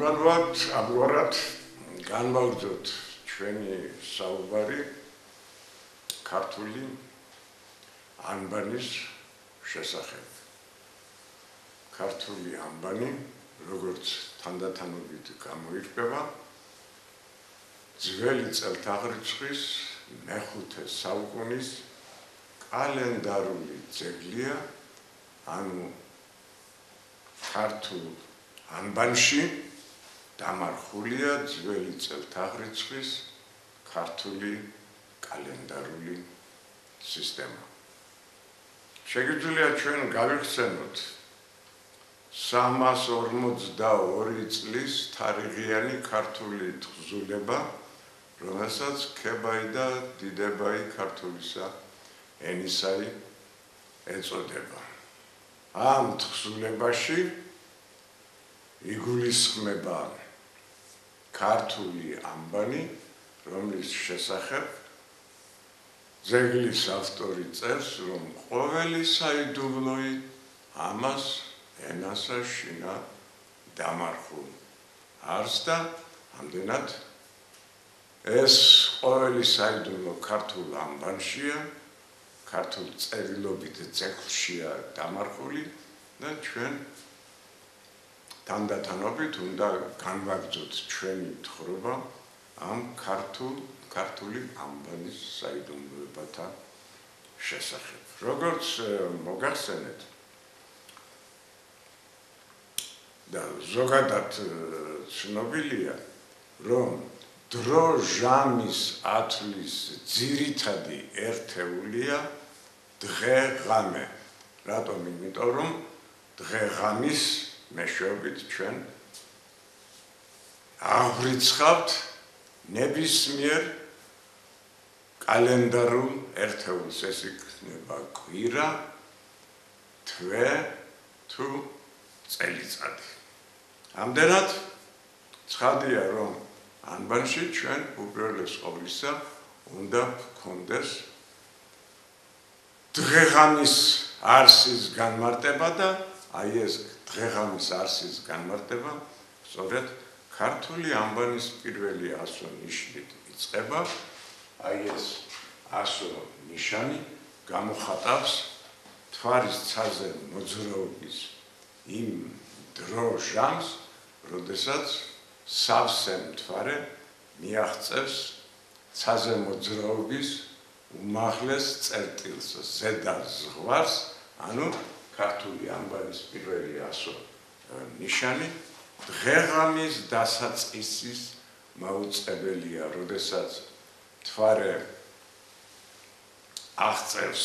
უბრალოდ ამგვარად განვაგრძოთ ჩვენი საუბარი ქართული ანბანის შესახებ. ქართული ანბანი, როგორც თანდათანობით გამოირკვევა, ძველი წელთაღრიცხვის მეხუთე საუკუნის კალენდარული ძეგლია, ანუ ქართულ ანბანში დამარხულია ძველი წელთაღრიცხვის ქართული კალენდარული სისტემა. შეგიძლია ჩვენ გავიხსენოთ 342 წლის თარიღიანი ქართული თხზულება, რომელსაც ქებაი და დიდებაი ქართულისა ენისაი ეწოდება. ამ თხზულებაში იგულისხმება ქართული ანბანი, რომლის შესახებ ძეგლის ავტორი წერს, რომ ყოველი საიდუმლოი ამას ენასა შინა დამარხულ არს და ამდენად ეს ყოველი საიდუმლო ქართულ ანბანშია, ქართულ წერილობით ძეგლშია დამარხული და ჩვენ თანდათანობით უნდა განვაგრძოთ ჩვენი თხრობა ამ ქართული ანბანის საიდუმლოებათა შესახებ. როგორც მოგახსენეთ და ზოგადად ცნობილია, რომ დრო-ჟამის ათვლის ძირითადი ერთეულია დღე-ღამე. რატომ? იმიტომ რომ დღე-ღამის მეშვეობით ჩვენ აღვიცხავთ ნებისმიერ კალენდარულ ერთეულს, ეს იქნება კვირა, თვე თუ წელიწადი. ამდენად ცხადია, რომ ანბანში ჩვენ უპირველეს ყოვლისა უნდა გქონდეს დღე-ღამის არსის განმარტება და აი ეს დღე-ღამის არსის განმარტება სწორედ ქართული ანბანის პირველი 100 ნიშნით იწყება. აი ეს 100 ნიშანი გამოხატავს მთვარის ცაზე მოძრაობის იმ დრო-ჟამს, როდესაც სავსე მთვარე მიაღწევს ცაზე მოძრაობის უმაღლეს წერტილს, ზედა ზღვარს, ანუ ქართული ანბანის პირველი 100 ნიშანი დღე-ღამის დასაწყისის მაუწყებელია, როდესაც მთვარე აღწევს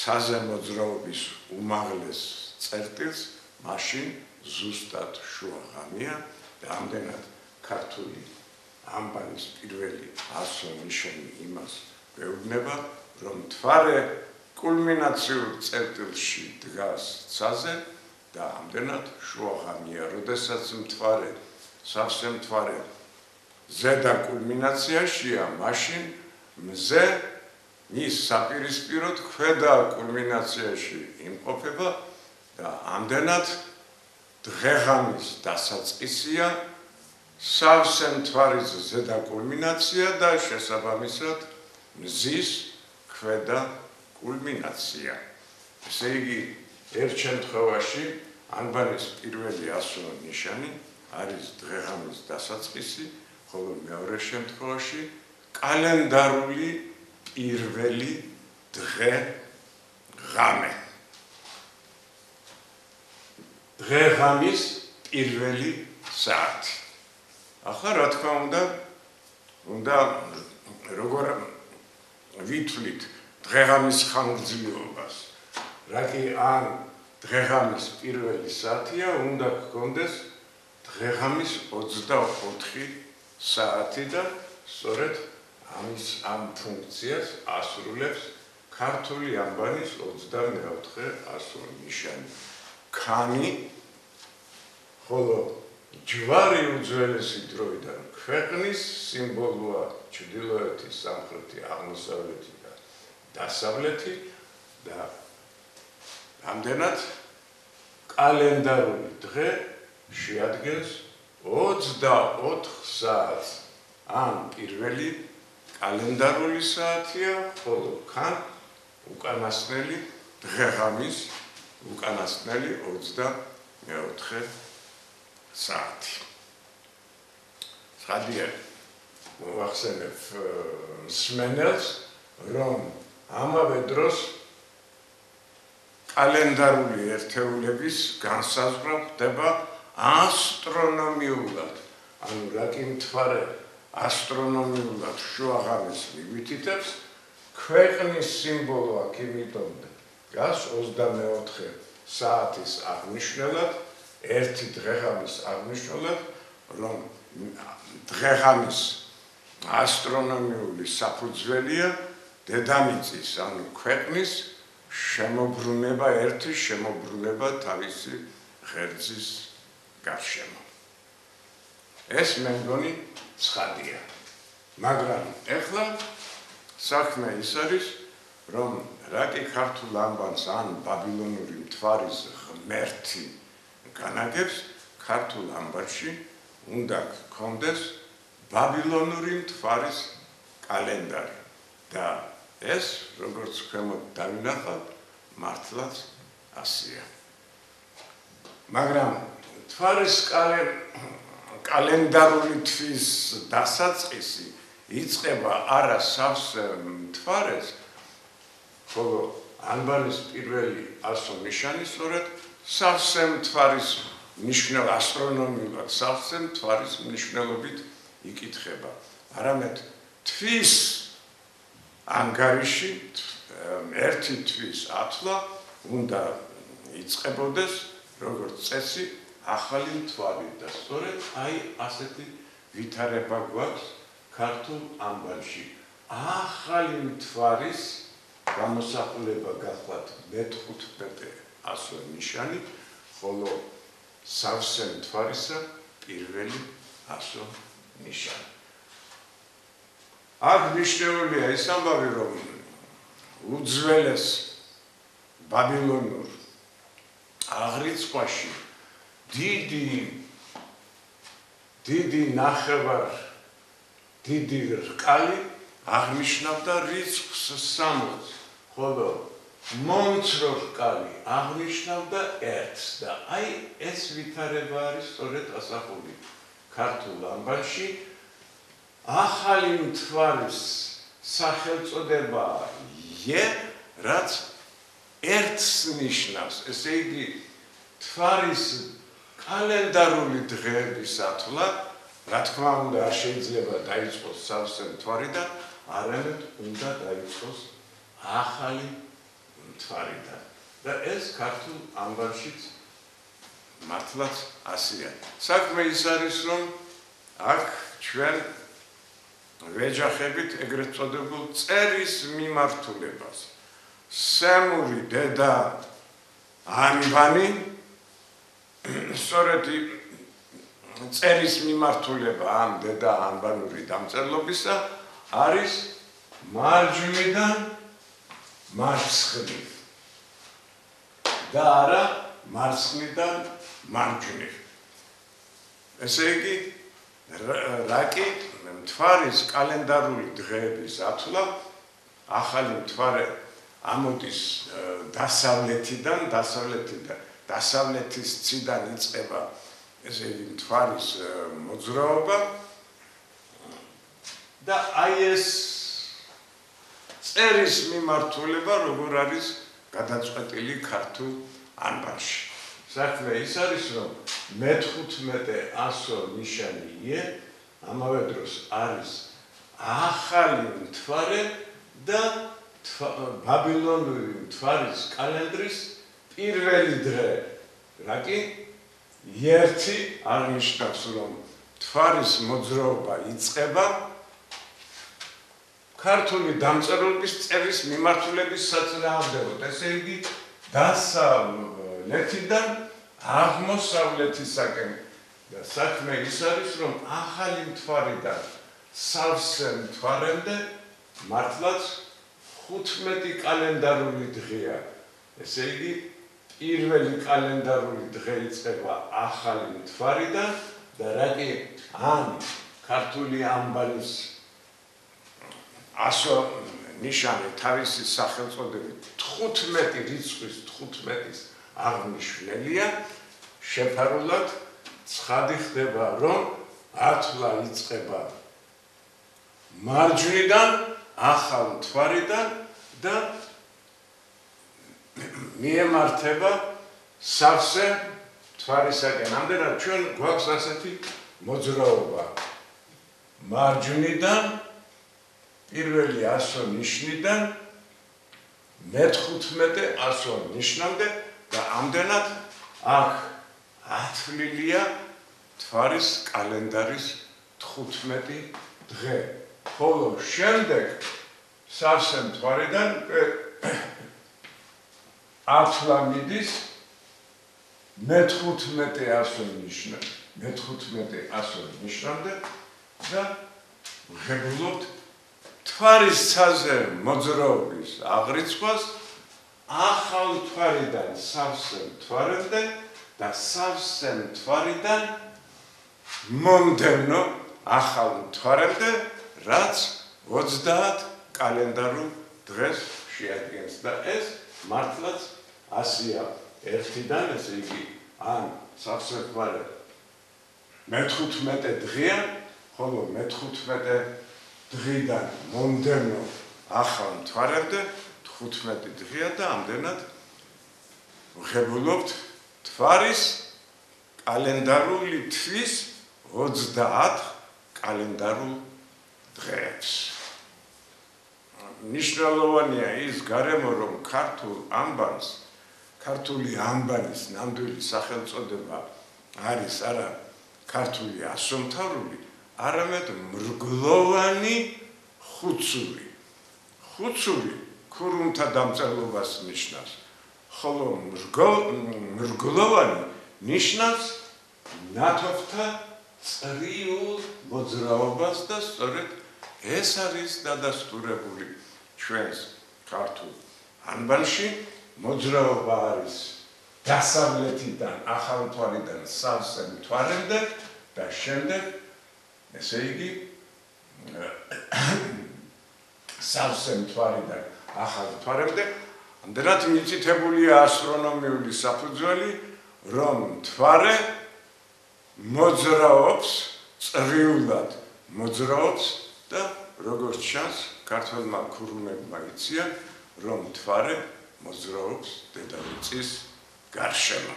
ცაზე მოძრაობის უმაღლეს წერტილს, მაშინ ზუსტად შუა ღამეა და ამდენად ქართული ანბანის პირველი 100 ნიშანი იმას გვეუბნება, რომ მთვარე კულმინაციურ წერტილში დგას ცაზე და ამდენად შუა ღამეა, როდესაც მთვარე, სავსე მთვარე ზედა კულმინაციაშია, მაშინ მზე მის საპირისპიროდ ქვედა კულმინაციაში იმყოფება და ამდენად დღე-ღამის დასაწყისია სავსე მთვარის ზედა კულმინაცია და შესაბამისად მზის ქვედა კულმინაცია. ესე იგი, ერთ შემთხვევაში ანბანის პირველი 100 ნიშანი არის დღე-ღამის დასაწყისი, ხოლო მეორე შემთხვევაში კალენდარული პირველი დღე-ღამე. დღე-ღამის პირველი საათი. ახლა რა თქმა უნდა როგორ ვითვლით დღე-ღამის ხანგრძლივობას. რაკი ან დღე-ღამის პირველი საათია, უნდა გქონდეს დღე-ღამის 24 საათი და სწორედ ამ ფუნქციას ასრულებს ქართული ანბანის 24 100 ნიშანი. ქანი, ხოლო ჯვარი უძველესი დროიდან ქვეყნის სიმბოლოა ჩრდილოეთი, სამხრეთი, აღმოსავლეთი და დასავლეთი და ამდენად კალენდარული დღე შეადგენს 24 საათს ან პირველი კალენდარული საათია, ხოლო ხან უკანასკნელი დღე-ღამის უკანასკნელი 24 საათი. Ხადია მოახსენებ მსმენელს, რომ ამავე დროს კალენდარული ერთეულების განსაზღვრა ხდება ასტრონომიულად. ანუ რაკი მთვარე ასტრონომიულად შუაღამის მივითითებს, ქვეყნის სიმბოლო აქ იმიტომ გას 24 საათის აღნიშნულად, ერთი დღე-ღამის აღნიშნულად, რომ დღე-ღამის ასტრონომიული საფუძველია დედამიწის, ანუ ქვეყნის შემოbrunება, ერთი შემოbrunება თავისი ღერძის გარშემო. ეს მე მგონი ცხადია. მაგრამ ეხლა საქმე ის არის, რომ რაკი ქართულ ამბანს ან ბაბილონური მთვარის ღმერთი განაგებს, ქართულ ამბანში უნდა გქონდეს ბაბილონური მთვარის კალენდარი. და ეს, როგორც ქვემოთ დავინახავთ, მართლაც ასია. მაგრამ მთვარის კალენდარული თვის დასაწყისი იწყება არა სავსე მთვარეს, ხოლო ანბანის პირველი ასო ნიშანი სწორედ სავსე მთვარის ასტრონომიულად სავსე მთვარის მნიშვნელობით იკითხება. არამედ თვის ანგარიში ერთი თვის ათვლა უნდა იწყებოდეს როგორც წესი ახალი მთვარი და სწორედ აი ასეთი ვითარება გვაქვს ქართულ ამბანში. ახალი მთვარის გამოსახულება გახლავთ მე-15 ასო ნიშანი, ხოლო სავსე მთვარისა პირველი ასო ნიშანი. აქ მნიშვნელოვანია ის ამბავი, რომ უძველეს ბაბილონურ აღრიცხვაში დიდი ნახევარ დიდი რკალი აღნიშნავდა რიცხვს 60, ხოლო მომცრო რკალი აღნიშნავდა 1-ს და აი ეს ვითარება არის სწორედ ასახული ქართულ ამბანში. ახალი მთვარის სახელწოდება ე, რაც 1-ს ნიშნავს, ესე იგი მთვარის კალენდარული დღეების ათვლა, რა თქმა უნდა, არ შეიძლება დაიწყოს სავსე მთვარიდან, არამედ უნდა დაიწყოს ახალი მთვარიდან. და ეს ქართულ ამბანშიც მართლაც ასია. საქმე ის არის, რომ აქ ჩვენ ვეჯახებით ეგრეთ წოდებულ წერის მიმართულებას. სემური დედა ანბანი სწორედ წერის მიმართულება ამ დედა ანბანური დამწერლობისა არის მარჯვნიდან მარცხნივ და არა მარცხნიდან მარჯვნივ. ესე იგი რაკი მთვარის კალენდარული დღეების ათვლა ახალი მთვარე ამოდის დასავლეთის ციდან იწყება ესე იგი მთვარის მოძრაობა და აი ეს წერის მიმართულება როგორ არის გადაწყვეტილი ქართულ ანბანში. საქმე ის არის, რომ მე-15 ასო ნიშანი ე ამავე დროს არის ახალი მთვარე და ბაბილონური მთვარის კალენდრის პირველი დღე. რაკი ერთი აღნიშნავს, რომ მთვარის მოძრაობა იწყება ქართული დამწერლობის წერის მიმართულების საწინააღმდეგოდ. ესე იგი დასავლეთიდან აღმოსავლეთისაკენ. და საქმე ის არის, რომ ახალი მთვარიდან სავსე მთვარემდე მართლაც 15 კალენდარული დღეა. ესე იგი პირველი კალენდარული დღე იწყება ახალი მთვარიდან და რაკი ან ქართული ამბანის ასო ნიშანი თავისი სახელწოდებით 15 რიცხვის 15-ის აღნიშნელია შეფარულად ცხადი ხდება რომ ათვლა იწყება მარჯვნიდან ახალ მთვარიდან და მიემართება სავსე მთვარისაკენ. ამდენად ჩვენ გვაქვს ასეთი მოძრაობა მარჯვნიდან პირველი ასო ნიშნიდან მე-15 ასო ნიშნამდე და ამდენად აქ ათვლილია მთვარის კალენდარის 15 დღე. ხოლო შემდეგ სავსე მთვარიდან ათვლა მიდის მე-15 ასო ნიშნამდე და ვღებულობთ მთვარის ცაზე მოძრაობის აღრიცხვას ახალ მთვარიდან სავსე მთვარემდე და სავსე მთვარიდან მომდევნო ახალ მთვარემდე, რაც 30 კალენდარულ დღეს შეადგენს და ეს მართლაც ასია ერთიდან, ესე იგი, ან სავსე მთვარე მე-15 დღეა, ხოლო მე-15 დღიდან მომდევნო ახალ მთვარემდე 15 დღეა და ამდენად ვღებულობთ მთვარის კალენდარული თვის 30 კალენდარულ დღეებს. მნიშვნელოვანია ის გარემო, რომ ქართული ამბანის ნამდვილი სახელწოდება არის არა ქართული ასომთავრული, არამედ მრგლოვანი ხუცური. ხუცური ქურუმთა დამწერლობას ნიშნავს, ხოლო მრგლოვანი ნიშნავს ნათოფთა წრიულ მოძრაობას და სწორედ ეს არის დადასტურებული ჩვენს ქართულ ანბანში. მოძრაობა არის დასავლეთიდან ახალ მთვარიდან სავსე მთვარემდე და შემდეგ ესე იგი სავსე მთვარიდან ახალ მთვარემდე. ამდენად მიწითებულია ასტრონომიული საფუძველი, რომ მთვარე მოძრაობს, წრიულად მოძრაობს და როგორც ჩანს, ქართველმა ქურუმებმა იციან, რომ მთვარე მოძრაობს დედამიწის გარშემო.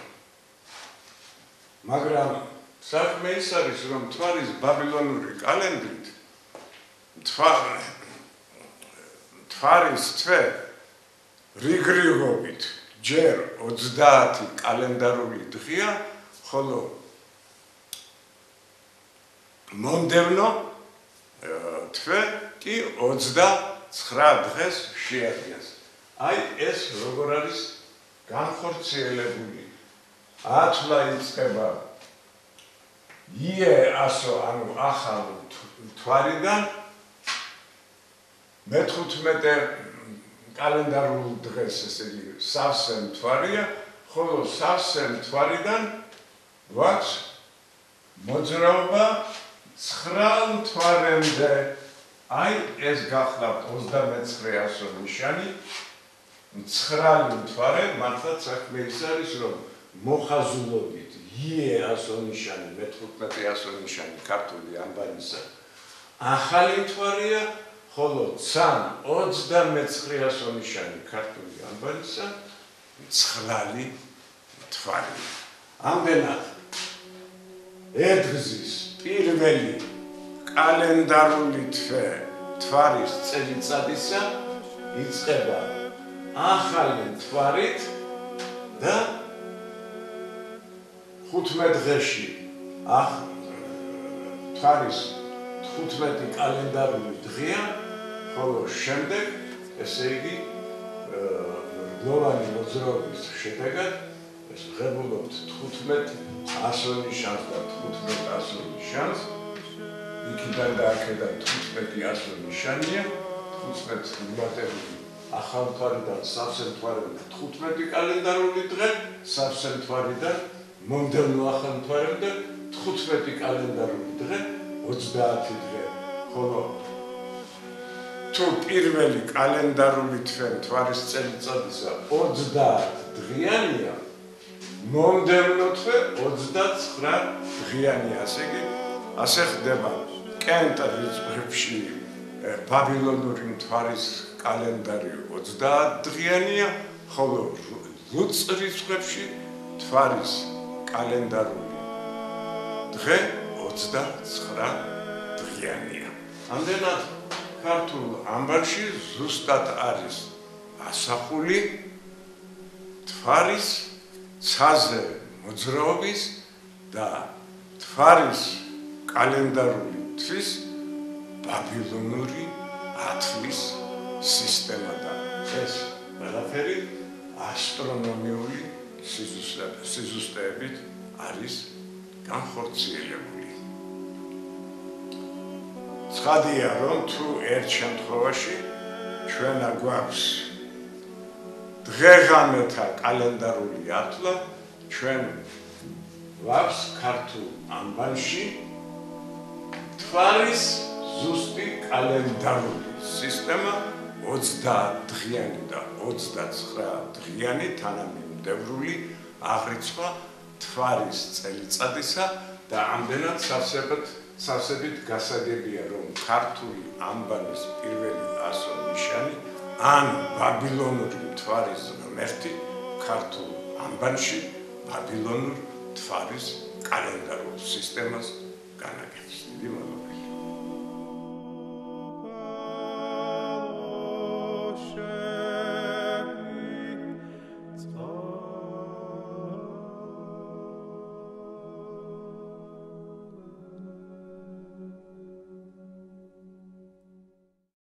მაგრამ საქმე ის არის, რომ მთვარის ბაბილონური კალენდრით მთვარის თვე რიგრიგობით ჯერ 30 კალენდარული დღეა, ხოლო მომდევნო თვე კი 29 დღეს შეადგენს. აი ეს როგორ არის განხორციელებული. ათვლა იწყება ასო, ანუ ახალ მთვარიდან მე-15 კალენდარულ დღეს, ესე იგი, სავსე მთვარია, ხოლო სავსე მთვარიდან გვაქვს მოძრაობა 9 მთვარემდე. აი ეს გახლავთ 29 ასო ნიშანი. 9 მთვარე, მართლაც საქმე ის არის, რომ მოხაზულობით ასო ნიშანი, მე-15 ასო ნიშანი ქართული ანბანისა ახალი მთვარია, ხოლო 29 ასო ნიშანი ქართული ანბანისა მცხრალი მთვარია. ამდენად ერთგზის პირველი კალენდარული თვე მთვარის წელიწადისა იწყება ახალი მთვარით და 15 დღეში მთვარის 15 კალენდარული დღეა, ხოლო შემდეგ, ესე იგი, მრგლოვანი მოძრაობის შედეგად ეს ვღებულობთ 15 ასო ნიშანს და 15 ასო ნიშანს. იქიდან და აქედან 15 ასო ნიშანია, 15 მიმატებული ახალ მთვარიდან სავსე მთვარემდე 15 კალენდარული დღე, სავსე მთვარიდან მომდევნო ახალ მთვარემდე 15 კალენდარული დღე 30 დღე, ხოლო თუ პირველი კალენდარული თვარის წელიწადისა 30 დღიანია, მომდევნო თვე 29 დღიანი, ასე ხდება კენტ რიცხვებში ბაბილონური მთვარის კალენდარი 30 დღიანია, ხოლო ლუც რიცხვებში მთვარის კალენდარული დღე 29 დღიანია. ამდენად ქართულ ამბარში ზუსტად არის ასახული მთვარის ცაზე მოძრაობის და მთვარის კალენდარული თვის ბაბილონური ათლის სისტემა და ეს ყველაფერი ასტრონომიული სიზუსტეებით არის განხორციელებული. ცხადია, რომ თუ ერთ შემთხვევაში ჩვენ აგვაქვს დღეღამეთა კალენდარული ათლა, ჩვენ ვაქვს ქართულ ამბანში მთვარის ზუსტი კალენდარული სისტემა 30 დღიანი და 29 დღიანი თანამიმდევრული აღრიცხვა მთვარის წელიწადისა და ამდენად სავსებით გასაგებია, რომ ქართული ამბანის პირველი ასო ნიშანი ან ბაბილონური მთვარის ღმერთი ქართულ ამბანში ბაბილონურ მთვარის კალენდარულ სისტემას განაგებს. დიდი მადლობა.